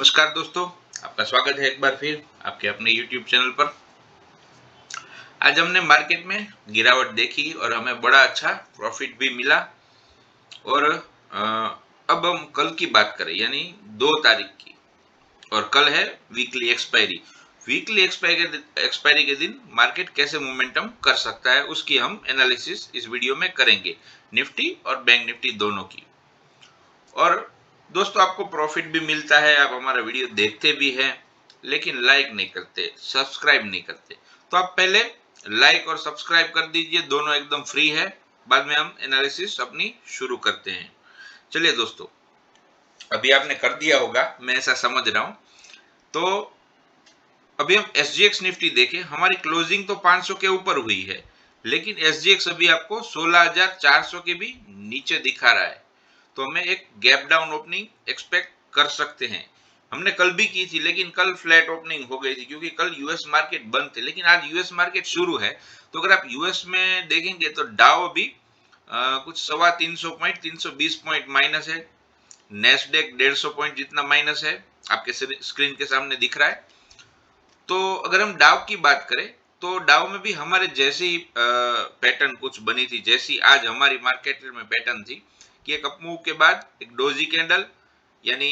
नमस्कार दोस्तों, आपका स्वागत है एक बार फिर आपके अपने YouTube चैनल पर। आज हमने मार्केट में गिरावट देखी और हमें बड़ा अच्छा प्रॉफिट भी मिला। और अब हम कल की बात करें यानी 2 तारीख की, और कल है वीकली एक्सपायरी। वीकली एक्सपायरी के दिन मार्केट कैसे मोमेंटम कर सकता है उसकी हम एनालिसिस इस वीडियो में करेंगे, निफ्टी और बैंक निफ्टी दोनों की। और दोस्तों, आपको प्रॉफिट भी मिलता है, आप हमारा वीडियो देखते भी हैं, लेकिन लाइक नहीं करते, सब्सक्राइब नहीं करते। तो आप पहले लाइक और सब्सक्राइब कर दीजिए, दोनों एकदम फ्री है। बाद में हम एनालिसिस अपनी शुरू करते हैं। चलिए दोस्तों, अभी आपने कर दिया होगा, मैं ऐसा समझ रहा हूं। तो अभी हम SGX निफ्टी देखें, हमारी क्लोजिंग तो 500 के ऊपर हुई है, लेकिन SGX अभी आपको 16,400 के भी नीचे दिखा रहा है। तो हमें एक गैप डाउन ओपनिंग एक्सपेक्ट कर सकते हैं। हमने कल भी की थी, लेकिन कल फ्लैट ओपनिंग हो गई थी क्योंकि कल यूएस मार्केट बंद थे, लेकिन आज यूएस मार्केट शुरू है। तो अगर आप यूएस में देखेंगे तो डाउ अभी कुछ 325 पॉइंट 320 पॉइंट माइनस है। नेस्डेक 150 पॉइंट जितना माइनस है, आपके स्क्रीन के सामने दिख रहा है। तो अगर हम डाउ की बात करें तो डाउ में भी हमारे जैसी पैटर्न कुछ बनी थी, जैसी आज हमारी मार्केट में पैटर्न थी कि एक अपमूव के बाद एक डोजी कैंडल, यानी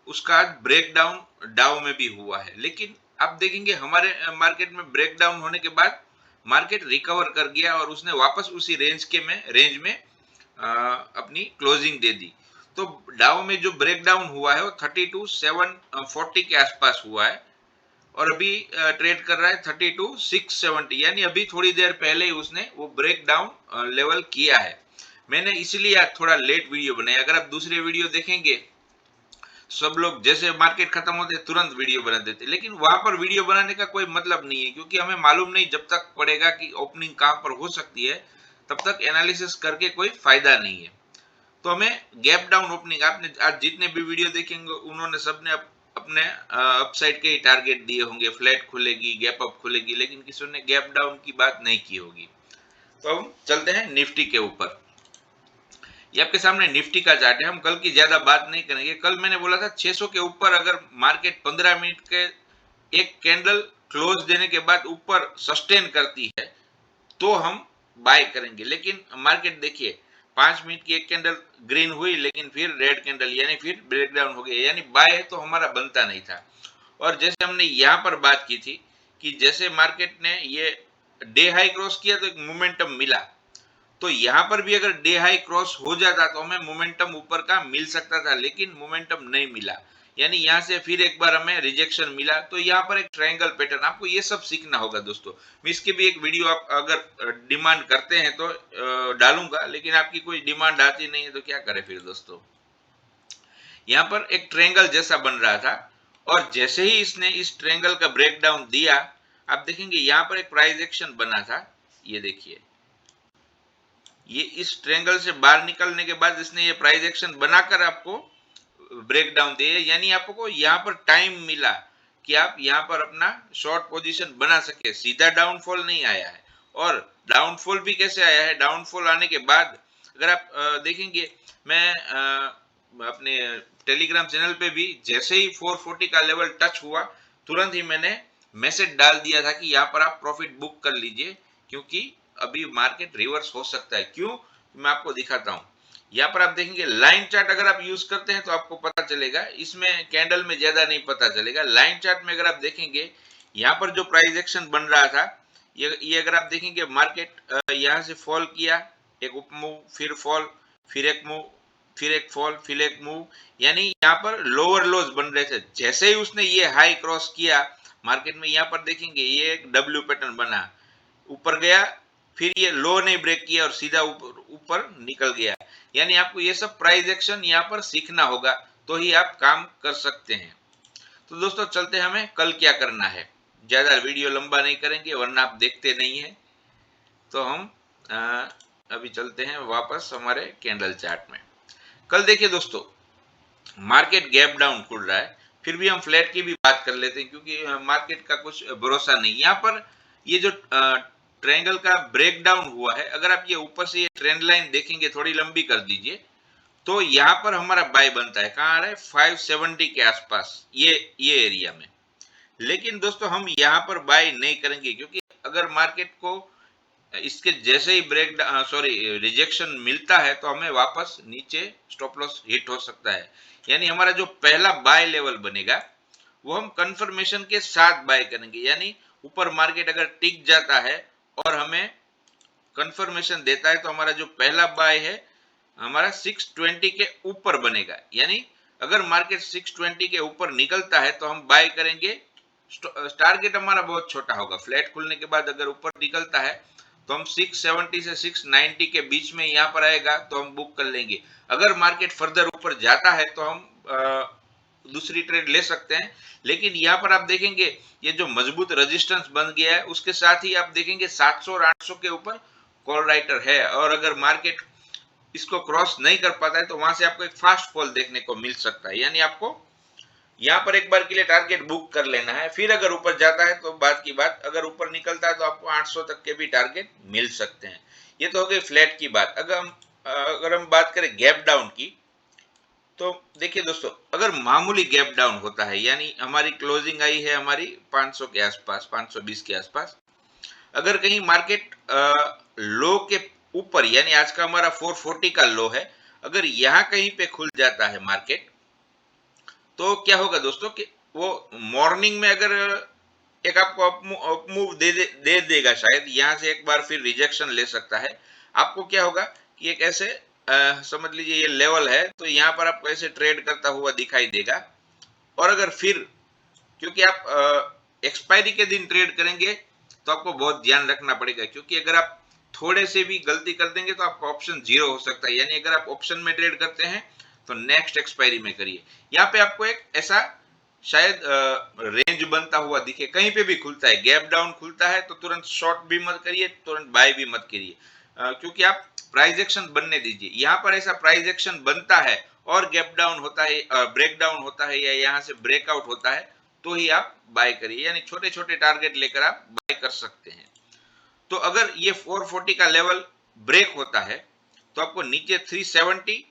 उसका आज ब्रेक डाउन डाउ में भी हुआ है। लेकिन आप देखेंगे हमारे मार्केट में ब्रेक डाउन होने के बाद मार्केट रिकवर कर गया और उसने वापस उसी रेंज में अपनी क्लोजिंग दे दी। तो डाउ में जो ब्रेक डाउन हुआ है वो 32,740 के आसपास हुआ है, और अभी ट्रेड कर रहा है 32,670, यानी अभी थोड़ी देर पहले ही उसने वो ब्रेक डाउन लेवल किया है। मैंने इसलिए आज थोड़ा लेट वीडियो बनाया। अगर आप दूसरे वीडियो देखेंगे, सब लोग जैसे मार्केट खत्म होते तुरंत वीडियो बना देते, लेकिन वहां पर वीडियो बनाने का कोई मतलब नहीं है, क्योंकि हमें मालूम नहीं जब तक पड़ेगा कि ओपनिंग कहां पर हो सकती है, तब तक एनालिसिस करके कोई फायदा नहीं है। तो हमें गैप डाउन ओपनिंग, आपने आज जितने भी वीडियो देखेंगे उन्होंने सबने अपने अपसाइड के ही टारगेट दिए होंगे, फ्लैट खुलेगी, गैप अप खुलेगी, लेकिन किसी ने गैप डाउन की बात नहीं की होगी। तो हम चलते हैं निफ्टी के ऊपर। ये आपके सामने निफ्टी का चार्ट है। हम कल की ज्यादा बात नहीं करेंगे। कल मैंने बोला था 600 के ऊपर अगर मार्केट 15 मिनट के एक कैंडल क्लोज देने के बाद ऊपर सस्टेन करती है तो हम बाय करेंगे। लेकिन मार्केट देखिए, 5 मिनट की एक कैंडल ग्रीन हुई, लेकिन फिर रेड कैंडल, यानी फिर ब्रेकडाउन हो गया, यानी बाय तो हमारा बनता नहीं था। और जैसे हमने यहाँ पर बात की थी कि जैसे मार्केट ने ये डे हाई क्रॉस किया तो एक मोमेंटम मिला, तो यहाँ पर भी अगर डे हाई क्रॉस हो जाता तो हमें मोमेंटम ऊपर का मिल सकता था, लेकिन मोमेंटम नहीं मिला, यानी यहाँ से फिर एक बार हमें रिजेक्शन मिला। तो यहाँ पर एक ट्रायंगल पैटर्न, आपको ये सब सीखना होगा दोस्तों। मैं इसकी भी एक वीडियो आप अगर डिमांड करते हैं तो डालूंगा, लेकिन आपकी कोई डिमांड आती नहीं है तो क्या करें फिर दोस्तों। यहाँ पर एक ट्रायंगल जैसा बन रहा था, और जैसे ही इसने इस ट्रायंगल का ब्रेकडाउन दिया, आप देखेंगे यहाँ पर एक प्राइस एक्शन बना था। ये देखिए, ये इस ट्रायंगल से बाहर निकलने के बाद इसने ये प्राइस एक्शन बनाकर आपको ब्रेक डाउन दिए, यानी आपको यहाँ पर टाइम मिला कि आप यहाँ पर अपना शॉर्ट पोजीशन बना सके। सीधा डाउनफॉल नहीं आया है। और डाउनफॉल भी कैसे आया है, डाउनफॉल आने के बाद अगर आप देखेंगे, मैं अपने टेलीग्राम चैनल पे भी जैसे ही 440 का लेवल टच हुआ, तुरंत ही मैंने मैसेज डाल दिया था कि यहाँ पर आप प्रॉफिट बुक कर लीजिए, क्योंकि अभी मार्केट रिवर्स हो सकता है। क्यों, मैं आपको दिखाता हूँ। यहाँ पर आप देखेंगे लाइन चार्ट अगर आप यूज करते हैं तो आपको पता चलेगा, इसमें कैंडल में ज्यादा नहीं पता चलेगा। लाइन चार्ट में अगर आप देखेंगे, यहाँ पर जो प्राइस एक्शन बन रहा था, ये अगर आप देखेंगे मार्केट यहाँ से फॉल किया, एक उप मूव, फिर फॉल, फिर एक मूव, फिर एक फॉल, फिर एक मूव, यानी यहाँ पर लोअर लोज बन रहे थे। जैसे ही उसने ये हाई क्रॉस किया मार्केट में, यहाँ पर देखेंगे ये एक डब्ल्यू पैटर्न बना, ऊपर गया, फिर ये लो नहीं ब्रेक किया और सीधा ऊपर ऊपर निकल गया। यानी आपको ये सब प्राइस एक्शन यहाँ पर सीखना होगा, तो ही आप काम कर सकते हैं। तो दोस्तों चलते हैं, हमें कल क्या करना है। ज्यादा वीडियो लंबा नहीं करेंगे वरना आप देखते नहीं है। तो हम अभी चलते हैं वापस हमारे कैंडल चार्ट में। कल देखिए दोस्तों, मार्केट गैप डाउन खुल रहा है, फिर भी हम फ्लैट की भी बात कर लेते हैं, क्योंकि मार्केट का कुछ भरोसा नहीं। यहाँ पर ये जो ट्रायंगल का ब्रेक डाउन हुआ है, अगर आप ये ऊपर से ये ट्रेंड लाइन देखेंगे, थोड़ी लंबी कर दीजिए, तो यहाँ पर हमारा बाय बनता है, कहाँ आ रहा है 570 के आसपास, ये एरिया में। लेकिन दोस्तों हम यहाँ पर बाय नहीं करेंगे, क्योंकि अगर मार्केट को इसके जैसे ही रिजेक्शन मिलता है तो हमें वापस नीचे स्टॉप लॉस हिट हो सकता है। यानी हमारा जो पहला बाय लेवल बनेगा वो हम कंफर्मेशन के साथ बाय करेंगे। यानी ऊपर मार्केट अगर टिक जाता है और हमें कंफर्मेशन देता है तो हमारा जो पहला बाय है हमारा 620 के ऊपर बनेगा। यानी अगर मार्केट 620 के ऊपर निकलता है तो हम बाय करेंगे। टारगेट हमारा बहुत छोटा होगा, फ्लैट खुलने के बाद अगर ऊपर निकलता है तो हम 670 से 690 के बीच में यहाँ पर आएगा तो हम बुक कर लेंगे। अगर मार्केट फर्दर ऊपर जाता है तो हम दूसरी ट्रेड ले सकते हैं। लेकिन यहाँ पर आप देखेंगे ये जो मजबूत रेजिस्टेंस बन गया है उसके साथ ही आप देखेंगे 700 और 800 के ऊपर कॉल राइटर है, और अगर मार्केट इसको क्रॉस नहीं कर पाता है तो वहां से आपको एक फास्ट फॉल देखने को मिल सकता है। यानी आपको यहाँ पर एक बार के लिए टारगेट बुक कर लेना है, फिर अगर ऊपर जाता है तो बात की बात, अगर ऊपर निकलता है तो आपको 800 तक के भी टारगेट मिल सकते हैं। ये तो हो गई फ्लैट की बात। अगर हम बात करें गैप डाउन की, तो देखिए दोस्तों, अगर मामूली गैप डाउन होता है, यानी हमारी क्लोजिंग आई है हमारी 500 के आसपास, 520 के आसपास, अगर कहीं मार्केट लो के ऊपर, यानी आज का हमारा 440 का लो है, अगर यहाँ कहीं पे खुल जाता है मार्केट तो क्या होगा दोस्तों कि वो मॉर्निंग में अगर एक आपको अप मूव दे देगा, शायद यहाँ से एक बार फिर रिजेक्शन ले सकता है। आपको क्या होगा कि एक ऐसे समझ लीजिए ये लेवल है तो यहाँ पर आपको ऐसे ट्रेड करता हुआ दिखाई देगा। और अगर फिर, क्योंकि आप एक्सपायरी के दिन ट्रेड करेंगे तो आपको बहुत ध्यान रखना पड़ेगा, क्योंकि अगर आप थोड़े से भी गलती कर देंगे तो आपका ऑप्शन जीरो हो सकता है। यानी अगर आप ऑप्शन में ट्रेड करते हैं तो नेक्स्ट एक्सपायरी में करिए। यहाँ पे आपको एक ऐसा शायद रेंज बनता हुआ दिखे, कहीं पे भी खुलता है, गैप डाउन खुलता है तो तुरंत शॉर्ट भी मत करिए, तुरंत बाय भी मत करिए, क्योंकि आप प्राइस एक्शन बनने दीजिए। यहाँ पर ऐसा प्राइस एक्शन बनता है और गैप डाउन होता है, ब्रेक डाउन होता है, या यहाँ से ब्रेकआउट होता है तो ही आप बाय करिए। यानी छोटे छोटे टारगेट लेकर आप बाय कर सकते हैं। तो अगर ये 440 का लेवल ब्रेक होता है तो आपको नीचे 370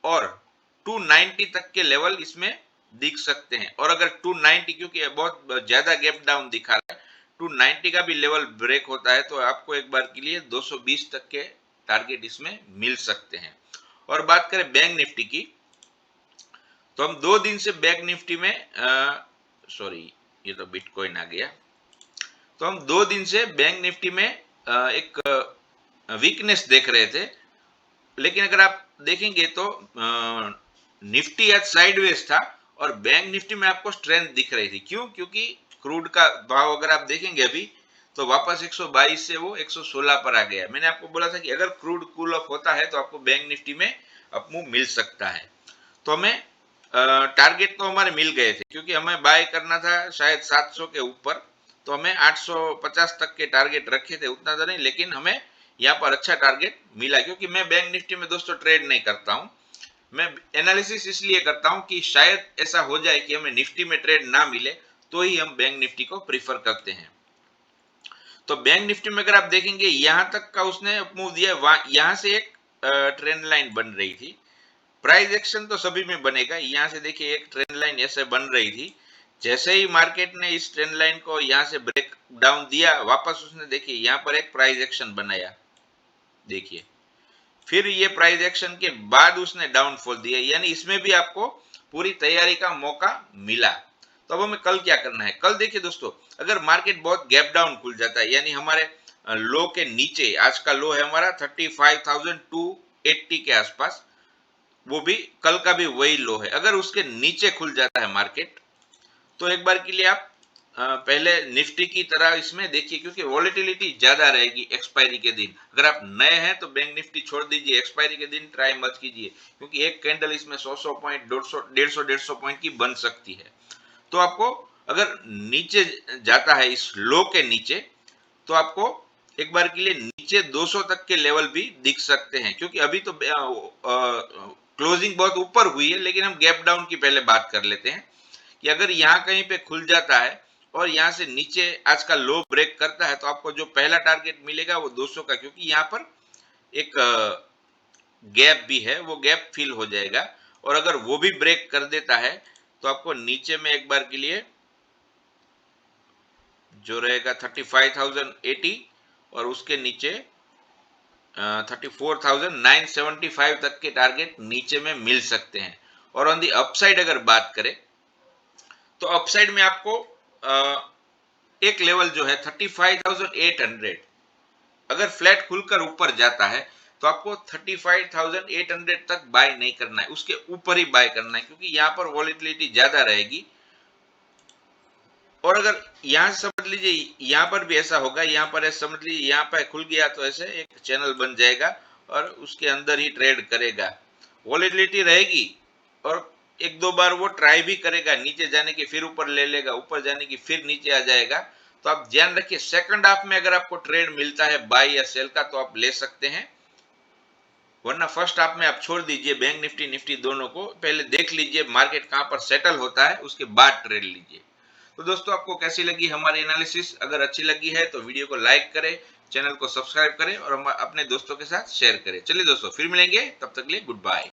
और 290 तक के लेवल इसमें दिख सकते हैं। और अगर 290, क्योंकि बहुत ज्यादा गैप डाउन दिखा रहा है, 290 का भी लेवल ब्रेक होता है तो आपको एक बार के लिए 220 तक के टारगेट इसमें मिल सकते हैं। और बात करें बैंक निफ्टी की, तो हम 2 दिन से बैंक निफ्टी में सॉरी, ये तो बिटकॉइन आ गया। तो हम 2 दिन से बैंक निफ्टी में एक वीकनेस देख रहे थे। लेकिन अगर आप देखेंगे तो निफ्टी आज साइडवेज था और बैंक निफ्टी में आपको स्ट्रेंथ दिख रही थी। क्यों? क्योंकि क्रूड का भाव अगर आप देखेंगे अभी तो वापस 122 से वो 116 पर आ गया। मैंने आपको बोला था कि अगर क्रूड कूल ऑफ होता है तो आपको बैंक निफ्टी में अपमूव मिल सकता है। तो हमें टारगेट तो हमारे मिल गए थे, क्योंकि हमें बाय करना था शायद 700 के ऊपर, तो हमें 850 तक के टारगेट रखे थे, उतना तो नहीं, लेकिन हमें यहाँ पर अच्छा टारगेट मिला। क्योंकि मैं बैंक निफ्टी में दोस्तों ट्रेड नहीं करता हूँ, मैं एनालिसिस इसलिए करता हूँ कि शायद ऐसा हो जाए कि हमें निफ्टी में ट्रेड ना मिले तो ही हम बैंक निफ्टी को प्रीफर करते हैं। तो बैंक निफ्टी में अगर आप देखेंगे यहाँ तक का उसने मूव दिया, यहाँ से एक ट्रेंड लाइन बन रही थी। प्राइस एक्शन तो सभी में बनेगा। यहाँ से देखिए एक ट्रेंड लाइन ऐसे बन रही थी, जैसे ही मार्केट ने इस ट्रेंड लाइन को यहाँ से ब्रेक डाउन दिया, वापस उसने देखिए यहाँ पर एक प्राइस एक्शन बनाया, देखिए फिर ये प्राइस एक्शन के बाद उसने डाउनफॉल दिया। यानी इसमें भी आपको पूरी तैयारी का मौका मिला। तो अब हमें कल क्या करना है? कल देखिए दोस्तों, अगर मार्केट बहुत गैप डाउन खुल जाता है, यानी हमारे लो के नीचे, आज का लो है हमारा 35,280 के आसपास, वो भी कल का भी वही लो है, अगर उसके नीचे खुल जाता है मार्केट तो एक बार के लिए आप पहले निफ्टी की तरह इसमें देखिए, क्योंकि वॉलेटिलिटी ज्यादा रहेगी एक्सपायरी के दिन। अगर आप नए हैं तो बैंक निफ्टी छोड़ दीजिए, एक्सपायरी के दिन ट्राई मत कीजिए, क्योंकि एक कैंडल इसमें 100 पॉइंट, 150 पॉइंट की बन सकती है। तो आपको अगर नीचे जाता है इस लो के नीचे तो आपको एक बार के लिए नीचे 200 तक के लेवल भी दिख सकते हैं। क्योंकि अभी तो क्लोजिंग बहुत ऊपर हुई है, लेकिन हम गैप डाउन की पहले बात कर लेते हैं कि अगर यहाँ कहीं पे खुल जाता है और यहाँ से नीचे आज का लो ब्रेक करता है तो आपको जो पहला टारगेट मिलेगा वो 200 का, क्योंकि यहाँ पर एक गैप भी है वो गैप फिल हो जाएगा। और अगर वो भी ब्रेक कर देता है तो आपको नीचे में एक बार के लिए जो रहेगा 35,080 और उसके नीचे 34,975 तक के टारगेट नीचे में मिल सकते हैं। और ऑन दी अपसाइड अगर बात करें तो अपसाइड में आपको एक लेवल जो है 35,800 अगर फ्लैट खुलकर ऊपर जाता है तो आपको 35,800 तक बाय नहीं करना है, उसके ऊपर ही बाय करना है, क्योंकि यहां पर वॉलेटिलिटी ज्यादा रहेगी। और अगर यहां से समझ लीजिए यहां पर भी ऐसा होगा, यहां पर ऐसा समझ लीजिए यहां पर खुल गया तो ऐसे एक चैनल बन जाएगा और उसके अंदर ही ट्रेड करेगा, वॉलेटिलिटी रहेगी। और एक दो बार वो ट्राई भी करेगा नीचे जाने की, फिर ऊपर ले लेगा, ऊपर जाने की फिर नीचे आ जाएगा। तो आप ध्यान रखिए सेकंड हाफ में अगर आपको ट्रेड मिलता है बाय या सेल का तो आप ले सकते हैं, वरना फर्स्ट हाफ में आप छोड़ दीजिए। बैंक निफ्टी निफ्टी दोनों को पहले देख लीजिए मार्केट कहां पर सेटल होता है, उसके बाद ट्रेड लीजिए। तो दोस्तों आपको कैसी लगी हमारी एनालिसिस? अगर अच्छी लगी है तो वीडियो को लाइक करें, चैनल को सब्सक्राइब करें और अपने दोस्तों के साथ शेयर करें। चलिए दोस्तों फिर मिलेंगे, तब तक के लिए गुड बाय।